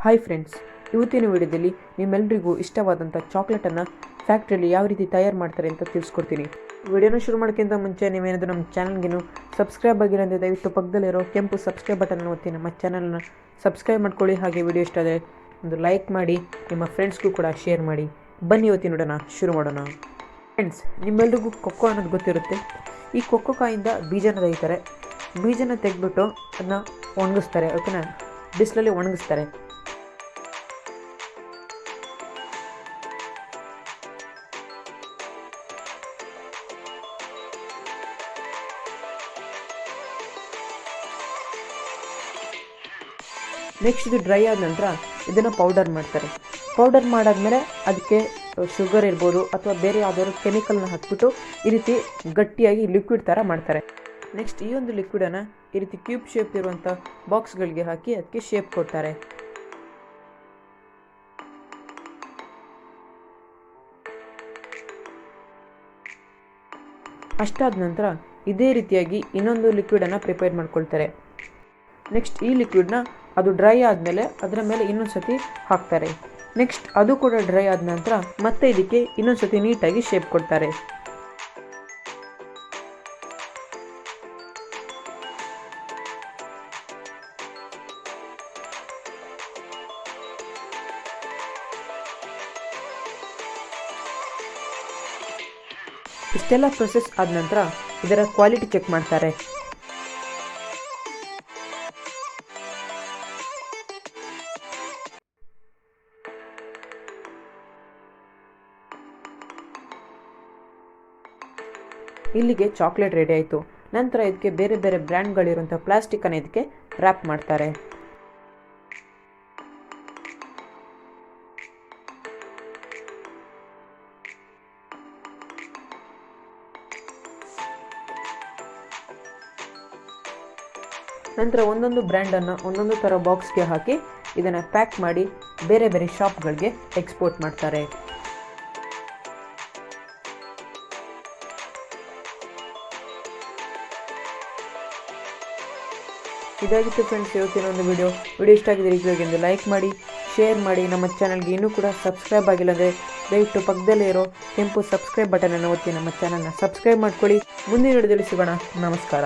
Hi friends, ಇವತ್ತಿನ ವಿಡಿಯೋದಲ್ಲಿ ನಿಮ್ಮೆಲ್ಲರಿಗೂ ಇಷ್ಟವಾದಂಥ ಚಾಕ್ಲೇಟನ್ನು ಫ್ಯಾಕ್ಟ್ರಿಯಲ್ಲಿ ಯಾವ ರೀತಿ ತಯಾರು ಮಾಡ್ತಾರೆ ಅಂತ ತಿಳಿಸ್ಕೊಡ್ತೀನಿ. ವಿಡಿಯೋನ ಶುರು ಮಾಡೋಕ್ಕಿಂತ ಮುಂಚೆ ನೀವೇನಾದರೂ ನಮ್ಮ ಚಾನಲ್ಗೇನು ಸಬ್ಸ್ಕ್ರೈಬ್ ಆಗಿಲ್ಲ ಅಂದರೆ ದಯವಿಟ್ಟು ಪಕ್ಕದಲ್ಲಿರೋ ಕೆಂಪು ಸಬ್ಸ್ಕ್ರೈಬ್ ಬಟನ್ ಒತ್ತಿ ನಮ್ಮ ಚಾನಲ್ನ ಸಬ್ಸ್ಕ್ರೈಬ್ ಮಾಡ್ಕೊಳ್ಳಿ. ಹಾಗೆ ವಿಡಿಯೋ ಇಷ್ಟ ಆದರೆ ಒಂದು ಲೈಕ್ ಮಾಡಿ, ನಿಮ್ಮ ಫ್ರೆಂಡ್ಸ್ಗೂ ಕೂಡ ಶೇರ್ ಮಾಡಿ. ಬನ್ನಿ ಇವತ್ತಿನ ವಿಡಿಯೋನ ಶುರು ಮಾಡೋಣ. ಫ್ರೆಂಡ್ಸ್, ನಿಮ್ಮೆಲ್ಲರಿಗೂ ಕೊಕ್ಕೋ ಅನ್ನೋದು ಗೊತ್ತಿರುತ್ತೆ. ಈ ಕೊಕ್ಕೋ ಕಾಯಿಂದ ಬೀಜನ ತೆಗಿತಾರೆ. ಬೀಜನ ತೆಗೆದ್ಬಿಟ್ಟು ಅದನ್ನ ಒಣಗಿಸ್ತಾರೆ. ಓಕೆನಾ, ಬಿಸಿಲಲ್ಲಿ ಒಣಗಿಸ್ತಾರೆ. ನೆಕ್ಸ್ಟ್ ಇದು ಡ್ರೈ ಆದ ನಂತರ ಇದನ್ನು ಪೌಡರ್ ಮಾಡ್ತಾರೆ. ಪೌಡರ್ ಮಾಡಾದ್ಮೇಲೆ ಅದಕ್ಕೆ ಶುಗರ್ ಇರ್ಬೋದು ಅಥವಾ ಬೇರೆ ಯಾವುದಾದ್ರು ಕೆಮಿಕಲ್ನ ಹಾಕ್ಬಿಟ್ಟು ಈ ರೀತಿ ಗಟ್ಟಿಯಾಗಿ ಲಿಕ್ವಿಡ್ ಥರ ಮಾಡ್ತಾರೆ. ನೆಕ್ಸ್ಟ್ ಈ ಒಂದು ಲಿಕ್ವಿಡನ್ನು ಈ ರೀತಿ ಕ್ಯೂಬ್ ಶೇಪ್ ಇರುವಂಥ ಬಾಕ್ಸ್ಗಳಿಗೆ ಹಾಕಿ ಅದಕ್ಕೆ ಶೇಪ್ ಕೊಡ್ತಾರೆ. ಅಷ್ಟಾದ ನಂತರ ಇದೇ ರೀತಿಯಾಗಿ ಇನ್ನೊಂದು ಲಿಕ್ವಿಡನ್ನು ಪ್ರಿಪೇರ್ ಮಾಡ್ಕೊಳ್ತಾರೆ. ನೆಕ್ಸ್ಟ್ ಈ ಲಿಕ್ವಿಡ್ನ ಅದು ಡ್ರೈ ಆದಮೇಲೆ ಅದರ ಮೇಲೆ ಇನ್ನೊಂದು ಸತಿ ಹಾಕ್ತಾರೆ. ನೆಕ್ಸ್ಟ್ ಅದು ಕೂಡ ಡ್ರೈ ಆದ ನಂತರ ಮತ್ತೆ ಇದಕ್ಕೆ ಇನ್ನೊಂದು ಸತಿ ನೀಟಾಗಿ ಶೇಪ್ ಕೊಡ್ತಾರೆ. ಇಷ್ಟೆಲ್ಲ ಪ್ರೊಸೆಸ್ ಆದ ನಂತರ ಇದರ ಕ್ವಾಲಿಟಿ ಚೆಕ್ ಮಾಡ್ತಾರೆ. ಇಲ್ಲಿಗೆ ಚಾಕ್ಲೇಟ್ ರೆಡಿ ಆಯಿತು. ನಂತರ ಇದಕ್ಕೆ ಬೇರೆ ಬೇರೆ ಬ್ರ್ಯಾಂಡ್ಗಳಿರುವಂಥ ಪ್ಲಾಸ್ಟಿಕ್ಕನ್ನು ಇದಕ್ಕೆ ರ್ಯಾಪ್ ಮಾಡ್ತಾರೆ. ನಂತರ ಒಂದೊಂದು ಬ್ರ್ಯಾಂಡನ್ನು ಒಂದೊಂದು ಥರ ಬಾಕ್ಸ್ಗೆ ಹಾಕಿ ಇದನ್ನು ಪ್ಯಾಕ್ ಮಾಡಿ ಬೇರೆ ಬೇರೆ ಶಾಪ್ಗಳಿಗೆ ಎಕ್ಸ್ಪೋರ್ಟ್ ಮಾಡ್ತಾರೆ. ಇದಾಗಿತ್ತು ಫ್ರೆಂಡ್ಸ್ ಇವತ್ತಿನ ಒಂದು ವಿಡಿಯೋ ಇಷ್ಟ ಆಗಿದ್ರೆ ಈಗಲೇ ಒಂದು ಲೈಕ್ ಮಾಡಿ, ಶೇರ್ ಮಾಡಿ. ನಮ್ಮ ಚಾನಲ್ಗೆ ಇನ್ನೂ ಕೂಡ ಸಬ್ಸ್ಕ್ರೈಬ್ ಆಗಿಲ್ಲ ಅಂದರೆ ದಯವಿಟ್ಟು ಪಕ್ಕದಲ್ಲೇ ಇರೋ ಕೆಂಪು ಸಬ್ಸ್ಕ್ರೈಬ್ ಬಟನನ್ನು ಒತ್ತಿ ನಮ್ಮ ಚಾನಲ್ನ ಸಬ್ಸ್ಕ್ರೈಬ್ ಮಾಡ್ಕೊಳ್ಳಿ. ಮುಂದಿನ ವಿಡಿಯೋದಲ್ಲಿ ಸಿಗೋಣ. ನಮಸ್ಕಾರ.